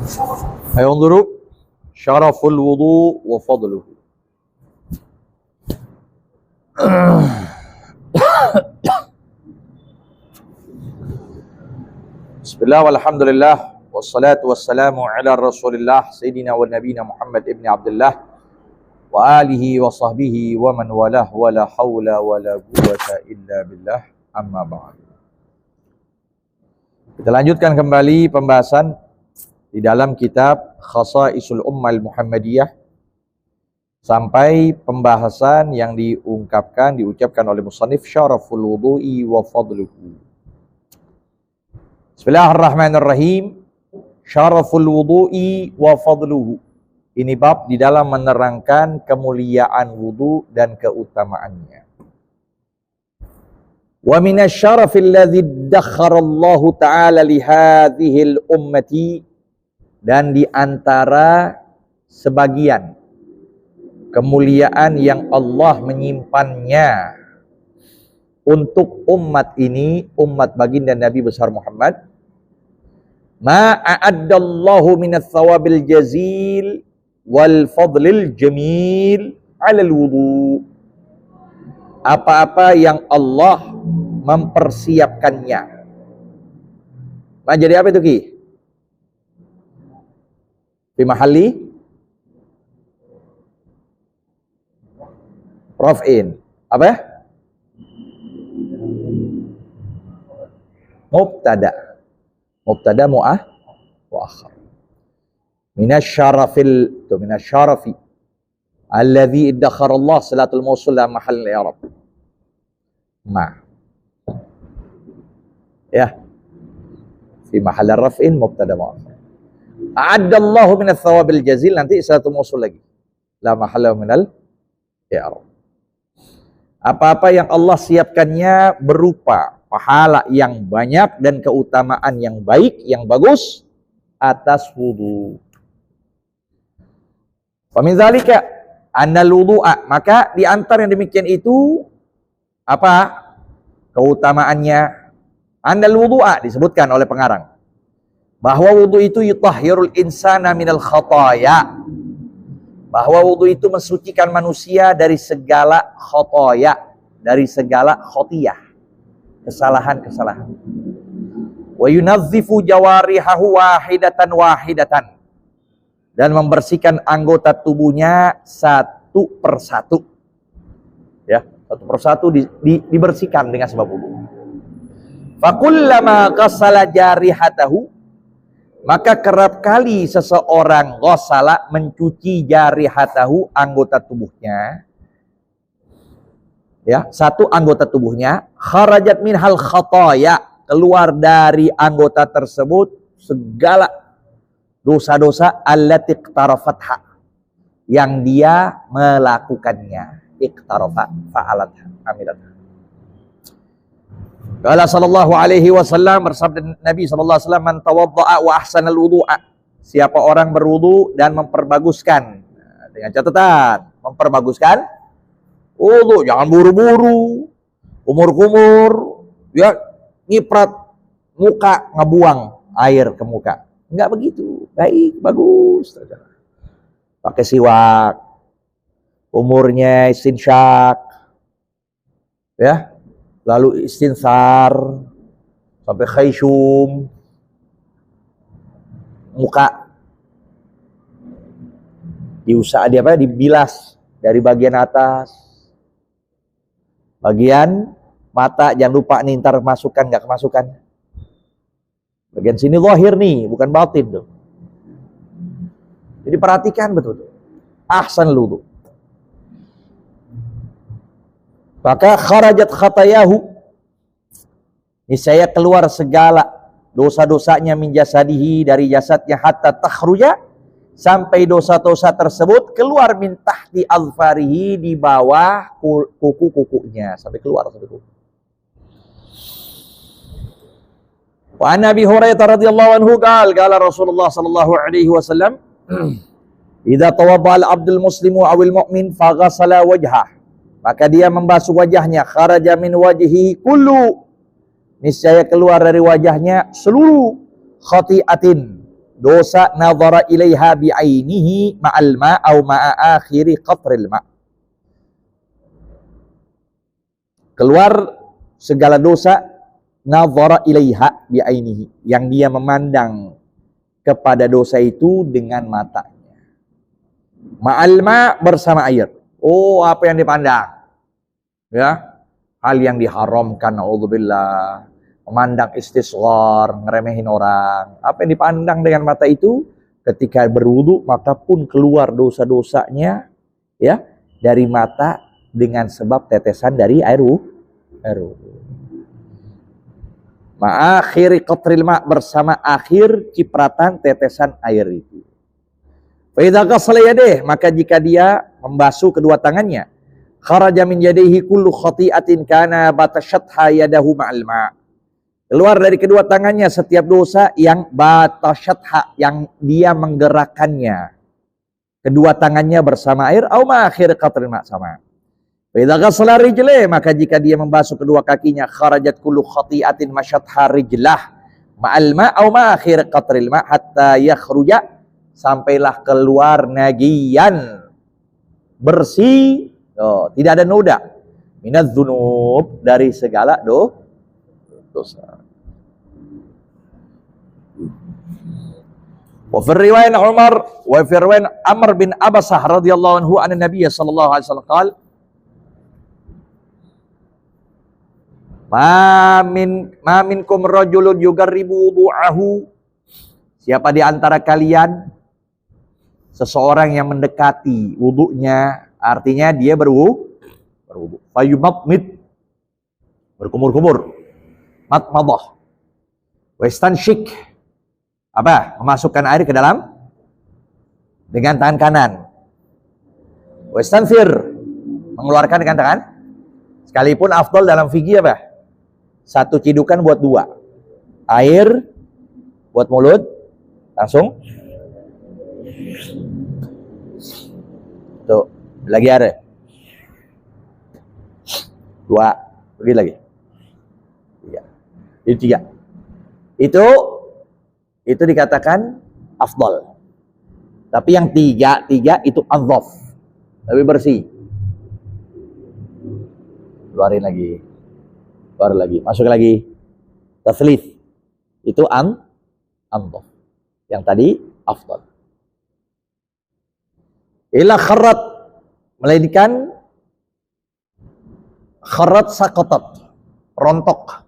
فينظر شرف الوضوء وفضله. Bismillah walhamdulillah wassalatu wassalamu ala rasulillah sayyidina wa nabina Muhammad ibn Abdullah wa alihi wa sahbihi wa man walah wa la hawla wa la quwwata illa billah, amma ba'd. Kita lanjutkan kembali pembahasan di dalam kitab Khasa'isul Ummah Muhammadiyah sampai pembahasan yang diucapkan oleh musannif syaraful wudu'i wa fadluhu. Bismillahirrahmanirrahim. Syaraful wudu'i wa fadluhu. Ini bab di dalam menerangkan kemuliaan wudu dan keutamaannya. Wa minasyarafil ladzi dakharallahu ta'ala li hadhil ummati, dan di antara sebagian kemuliaan yang Allah menyimpannya untuk umat ini, umat baginda Nabi besar Muhammad, ma a'addallahu minats thawabil jazil wal fadlil jamil 'alal wudu. Apa-apa yang Allah mempersiapkannya. Nah, jadi apa itu Ki? Fi mahalli raf'in. Apa ya? Mubtada mu'akhkhar. Minasyarafi alladzi iddakhara Allah salatul mausul la mahall i'rab. Ya. Fi mahall raf'in mubtada mu'akhkhar. A'addallahu minats thawabil jazil, nanti salatul mausul lagi. La mahalla minal i'rab. Apa-apa yang Allah siapkannya berupa pahala yang banyak dan keutamaan yang baik, yang bagus atas wudu. Fa min dzalika annal wudu'a, maka di antara yang demikian itu apa keutamaannya? Annal wudu'a disebutkan oleh pengarang bahwa wudu itu yutahhirul insana minal khataya, bahwa wudu itu mensucikan manusia dari segala khotoya, dari segala khotiyah, kesalahan-kesalahan. Wa yunazzifu jawarihahu wahidatan, dan membersihkan anggota tubuhnya satu persatu. Ya, satu persatu dibersihkan dengan sebab wudu. Fakullama ghassala jarihatahu, maka kerap kali seseorang ghassala mencuci jarihatahu, anggota tubuhnya, ya, satu anggota tubuhnya, kharajat minhal khataya, keluar dari anggota tersebut segala dosa-dosa allati iqtarafatha, yang dia melakukannya. Iqtarafa fa'alatha amilatha. Qala sallallahu alaihi wasallam, bersabda Nabi sallallahu alaihi wasallam, man tawadda'a wa ahsanal wudu'a, siapa orang berwudu dan memperbaguskan, dengan catatan memperbaguskan wudu, jangan buru-buru, kumur-kumur, ya, nyiprat muka, ngebuang air ke muka. Enggak begitu. Baik, bagus. Pakai siwak, umurnya istinsyak, ya, lalu istinsar sampai khayshum, muka dibilas dari bagian atas, bagian mata jangan lupa nih, ntar masukkan nggak kemasukan. Bagian sini zahir nih, bukan batin tuh. Jadi perhatikan betul. Ahsan wudu. Maka kharajat khatayahu, niscaya keluar segala dosa-dosanya min jasadihi, dari jasadnya, hatta takhruja, sampai dosa-dosa tersebut keluar min tahti azfarihi, di bawah kuku-kukunya, sampai keluar sampai kuku. Wa an Abi Hurairah radhiyallahu anhu qala Rasulullah sallallahu alaihi wasallam, idza tawadda al-'abdul muslimu awil mu'min faghassala wajhah, maka dia membasuh wajahnya, kharaja min wajhihi kullu, niscaya keluar dari wajahnya seluruh khati'atin, dosa nadhara ilaiha bi'ainihi ma'al ma' au ma'a akhiri qatril ma'. Keluar segala dosa nadhara ilaiha bi'ainihi, yang dia memandang kepada dosa itu dengan matanya. Ma'al ma' bersama air. Oh, apa yang dipandang? Ya, hal yang diharamkan, naudzubillah. Memandang istisghar, ngeremehin orang. Apa yang dipandang dengan mata itu, ketika berwudu maka pun keluar dosa-dosanya ya dari mata dengan sebab tetesan dari air wudu. Ma'akhiri qatril ma' bersama akhir cipratan tetesan air itu. Fa idza ghasala yadayhi, maka jika dia membasuh kedua tangannya, kharaja min yadayhi kullu khati'atin kana batashatha yadahu ma'al ma'. Keluar dari kedua tangannya setiap dosa yang batashatha, yang dia menggerakkannya. Kedua tangannya bersama air, au ma'akhir qatril ma' sama. Fa idza ghasala rijlaihi, maka jika dia membasuh kedua kakinya, kharajat kullu khati'atin mashatha rijlah ma'al ma' au ma'akhir qatril ma' hatta yakhruja, sampailah keluar nagiyan, bersih, tidak ada noda, minadz dzunub, dari segala dosa. Wa fi riwayat Umar wa fi riwayat Amr bin Abasah radhiyallahu anhu an Nabi sallallahu alaihi wasallam qala ma minkum rajulun yugarribu wudu'ahu, siapa di antara kalian seseorang yang mendekati wudunya, artinya dia berwudu, fayumatmid, berkumur-kumur, matmadah, wastanshik, apa? Memasukkan air ke dalam dengan tangan kanan, wastanfir, mengeluarkan dengan tangan, sekalipun afdal dalam fikih apa? Satu cidukan buat dua, air buat mulut, langsung tuh, lagi ada dua, pergi lagi tiga, ini tiga, itu dikatakan afdal. Tapi yang tiga itu adhaf, lebih bersih. Keluarin lagi, keluar lagi, masuk lagi, taslith, itu adhaf. Yang tadi afdal. Ila kharrat, melainkan kharrat sakotot, rontok.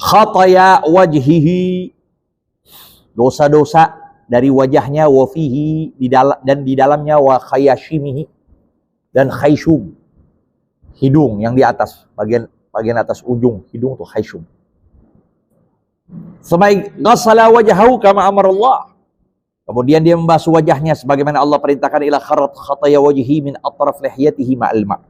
Khataya wajhihi, dosa-dosa dari wajahnya, wafihi, dan di dalamnya, wa khayashimihi, dan khayshum, hidung yang di atas, bagian atas ujung hidung tuh khayshum. Semai ghassala wajhahu kama amarallah, kemudian dia membasuh wajahnya sebagaimana Allah perintahkan, ila kharat khataya wajhi min atraf lihiyatihi ma'al ma',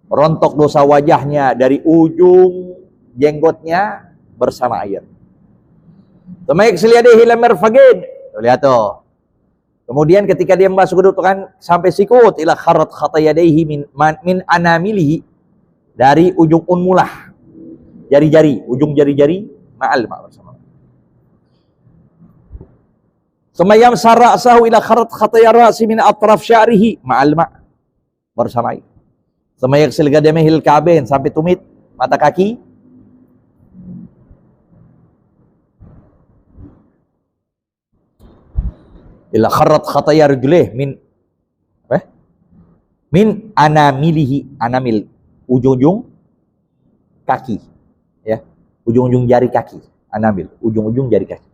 rontok dosa wajahnya dari ujung jenggotnya bersama air. Semai ksiliadihi lamar fagid, lihat tuh. Kemudian ketika dia membasuh kedua tangan sampai sikut, ila kharat khatayadaihi min anamilihi, dari ujung unmulah, jari-jari, ujung jari-jari ma'al ma' bersama. Semayam sara'sahu ila kharat khataya ra'si min atraf sya'rihi ma'al ma' bersama air. Semayam silgadamihil ka'bain, sampai tumit mata kaki. Ila kharat khataya rijlih min anamilihi, anamil, ujung-ujung kaki, ya, ujung-ujung jari kaki, anamil, ujung-ujung jari kaki.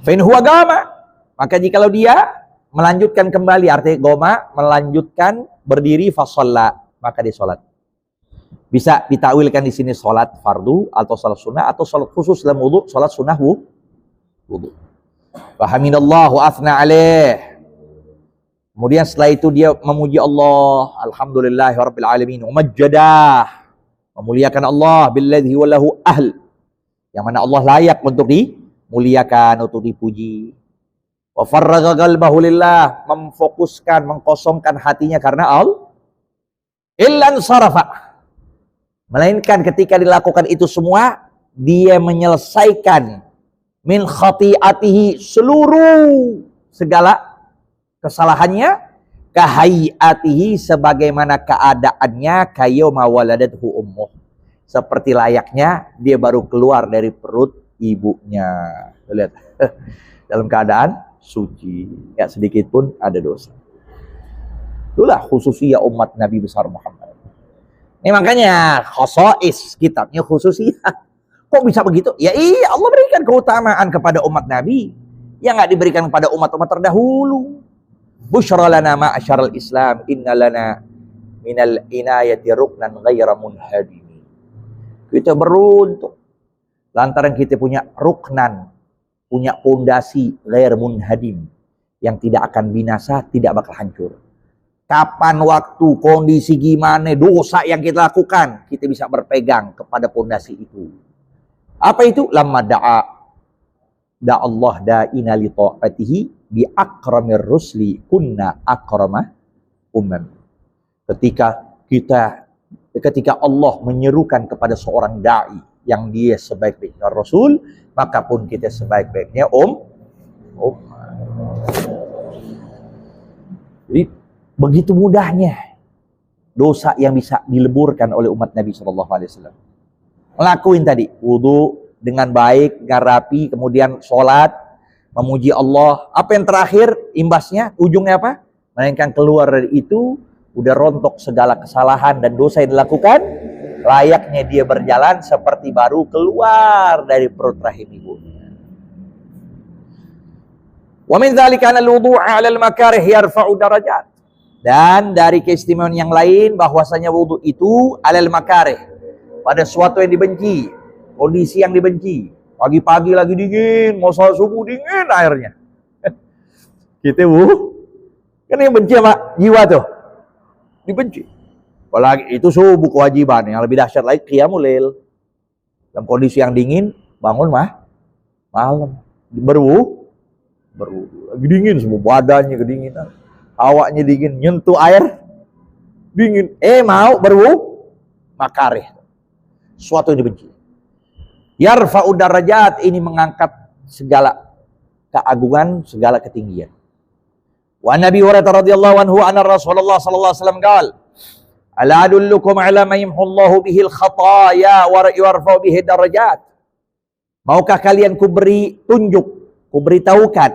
Fa in huwa gama, maka jikalau dia melanjutkan kembali, artinya goma, melanjutkan berdiri, fa shalla, maka dia salat. Bisa ditakwilkan di sini salat fardu atau salat sunnah atau salat khusus dalam wudu, salat sunnah wudu. Fahaminallahu athna alaih. Kemudian setelah itu dia memuji Allah, alhamdulillahirabbil alamin, umajjadah, memuliakan Allah billadzi walahu ahl, yang mana Allah layak untuk dimuliakan, untuk dipuji. Wa farraga qalbahu lillah, memfokuskan, mengkosongkan hatinya karena Allah. Illan sarafa, Melainkan ketika dilakukan itu semua, dia menyelesaikan min khati'atihi seluruh segala kesalahannya, kahayatihi sebagaimana keadaannya, kayauma waladathu ummuh, seperti layaknya dia baru keluar dari perut ibunya. Lihat, dalam keadaan suci, ya sedikit pun ada dosa. Itulah khususiyah umat Nabi besar Muhammad. Ini makanya khosois kitabnya khususiyah. Kok bisa begitu? Ya iya, Allah berikan keutamaan kepada umat Nabi yang nggak diberikan kepada umat-umat terdahulu. Busyra lana ma'asyaral Islam, inna lana minal inayati ruknan ghaira munhadim. Kita beruntung lantaran kita punya ruknan, punya pondasi ghair munhadim yang tidak akan binasa, tidak bakal hancur. Kapan waktu, kondisi gimana, dosa yang kita lakukan, kita bisa berpegang kepada pondasi itu. Apa itu? Lamma Allah da'ina li ta'atihi bi akramir rusli kunna akrama umam. Ketika Allah menyerukan kepada seorang dai yang dia sebaik-baiknya rasul, maka pun kita sebaik-baiknya Jadi begitu mudahnya dosa yang bisa dileburkan oleh umat Nabi SAW. Ngelakuin tadi wudu dengan baik, dengan rapi, kemudian sholat, memuji Allah. Apa yang terakhir imbasnya, ujungnya apa? Melainkan keluar dari itu udah rontok segala kesalahan dan dosa yang dilakukan, layaknya dia berjalan seperti baru keluar dari perut rahim ibunya. Wa min dzalika anna al-wudu'a 'ala al-makarih yarfa'u darajat. Dan dari keistimewaan yang lain bahwasanya wudu itu 'alal makarih, pada sesuatu yang dibenci, kondisi yang dibenci. Pagi-pagi lagi dingin, mau sholat subuh dingin airnya. Kita kan yang benci sama jiwa tuh, dibenci. Apalagi itu subuh kewajiban, yang lebih dahsyat lagi qiyamul lail. Dalam kondisi yang dingin, bangun malam, berwudu, lagi dingin semua badannya kedinginan. Awaknya dingin, nyentuh air dingin, mau berwudu, makarih, suatu yang dibenci. Yarfa'u darajat, ini mengangkat segala keagungan, segala ketinggian. Wa Nabi Hurairah radhiyallahu anhu anna Rasulullah sallallahu alaihi wasallam qaal, ala adullukum ala ma yamhullahu bihil khataaya wa yarfa'u bihi darajat. Maukah kalian kuberi tunjuk, kuberitahukan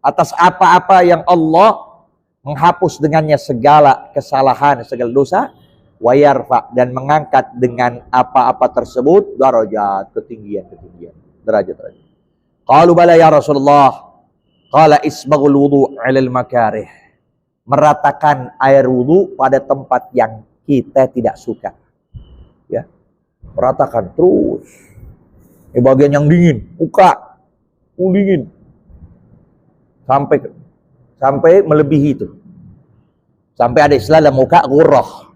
atas apa-apa yang Allah menghapus dengannya segala kesalahan, segala dosa, wa yarfa, dan mengangkat dengan apa-apa tersebut darajat, ketinggian, derajat. Qalu bala ya Rasulullah. Qala isbaghul wudu' 'alal makarih. Meratakan air wudu pada tempat yang kita tidak suka. Ya. Meratakan terus. Bagian yang dingin, buka. Dingin. Sampai melebihi itu. Sampai ada istilah dalam muka ghurrah.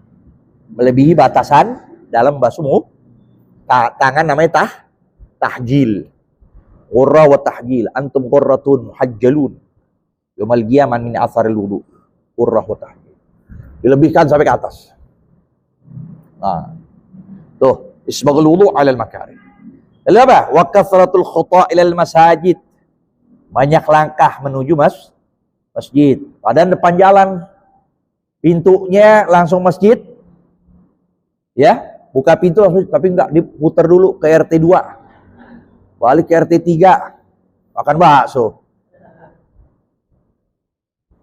Melebihi batasan dalam bahasa tangan namanya tahjil. Ghurrah wa tahjil. Antum ghurratun muhajjalun. Yaumal qiyamah min atharil wudu. Ghurrah wa tahjil. Dilebihkan sampai ke atas. Nah. Tuh, isbaghul wudu 'alal makarih. Lalu apa? Wa kathratul khuta' ilal masajid. Banyak langkah menuju masjid. Padahal depan jalan, pintunya langsung masjid. Ya, buka pintu tapi enggak, diputar dulu ke RT 2. Balik ke RT 3. Makan bakso.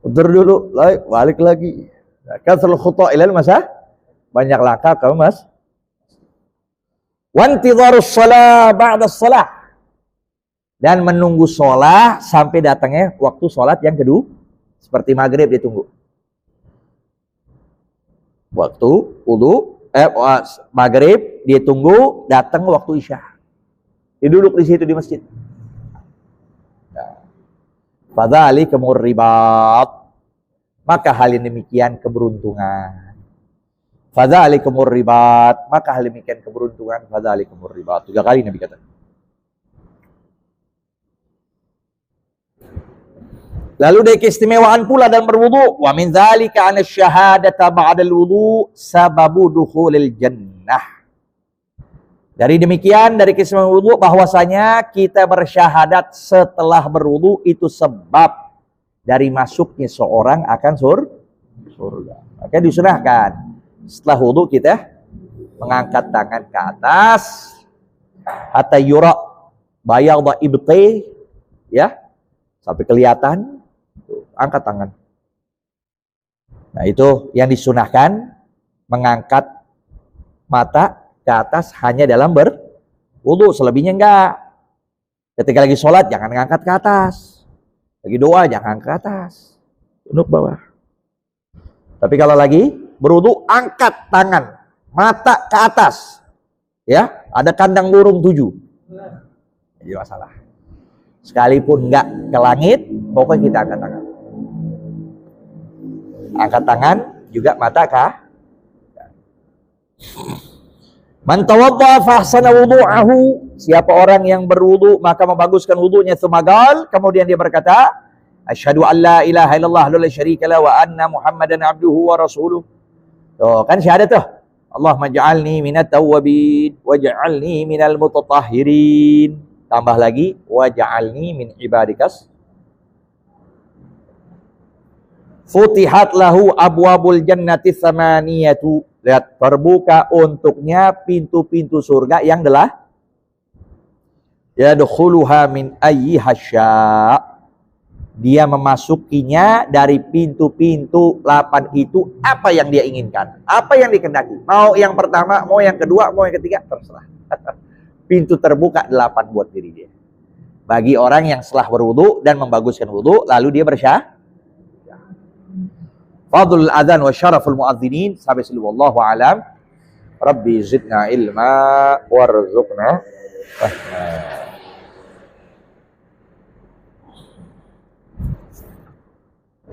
Putar dulu, balik lagi. Kathratul khuta' ilal masajid. Banyak langkah ke masjid. Wa intidharus shalah ba'da shalah. Dan menunggu sholat sampai datangnya waktu sholat yang kedua. Seperti maghrib ditunggu. Waktu wudu, maghrib ditunggu, datang waktu isya. Dia duduk di situ di masjid. Fadzalikumur ribat. Maka hal yang demikian keberuntungan. Fadzalikumur ribat. Maka hal demikian keberuntungan. Fadzalikumur ribat. 3 kali Nabi kata. Lalu dari keistimewaan pula dalam berwudu, wa min dzalika anna syahadata ba'dal wudu sababu dukhulil jannah. sunnah. Dari demikian, dari keistimewaan wudu, bahwasanya kita bersyahadat setelah berwudu itu sebab dari masuknya seorang akan surga. Maka disunahkan setelah wudu kita mengangkat tangan ke atas hatta yura bayadha ibti, ya, sampai kelihatan, angkat tangan. Nah, itu yang disunahkan, mengangkat mata ke atas hanya dalam berwudu, selebihnya enggak. Ketika lagi sholat jangan ngangkat ke atas, lagi doa jangan ke atas, tunduk bawah. Tapi kalau lagi berwudu angkat tangan, mata ke atas, ya, ada kandang burung 7. Jadi masalah. Sekalipun enggak ke langit, pokoknya kita angkat tangan. Angkat tangan juga mata ke. Man tawadda fa ahsana wudu'ahu, siapa orang yang berwudu maka membaguskan wudunya, tsumma kemudian dia berkata, asyhadu an la ilaha illallah la syarika la wa anna muhammadan abduhu wa rasuluh. Tuh, kan syahadat tuh. Allahumma ja'alni minat tawwabin waj'alni minal mutatahhirin. Tambah lagi waj'alni min ibadikas. Futihat lahu abwabul jannati tsamaniyatu. Lihat, terbuka untuknya pintu-pintu surga yang adalah yadkhuluha min ayyiha syaa. Dia memasukinya dari pintu-pintu 8 itu apa yang dia inginkan, apa yang dikehendaki. Mau yang pertama, mau yang kedua, mau yang ketiga, terserah. Pintu terbuka 8 buat diri dia. Bagi orang yang setelah berwudu dan membaguskan wudu, lalu dia bersyah. Fadlul adzan wa syaraful muadzinin. Sampai sini wallahu alam. Rabbi zidna ilma warzuqna fahma.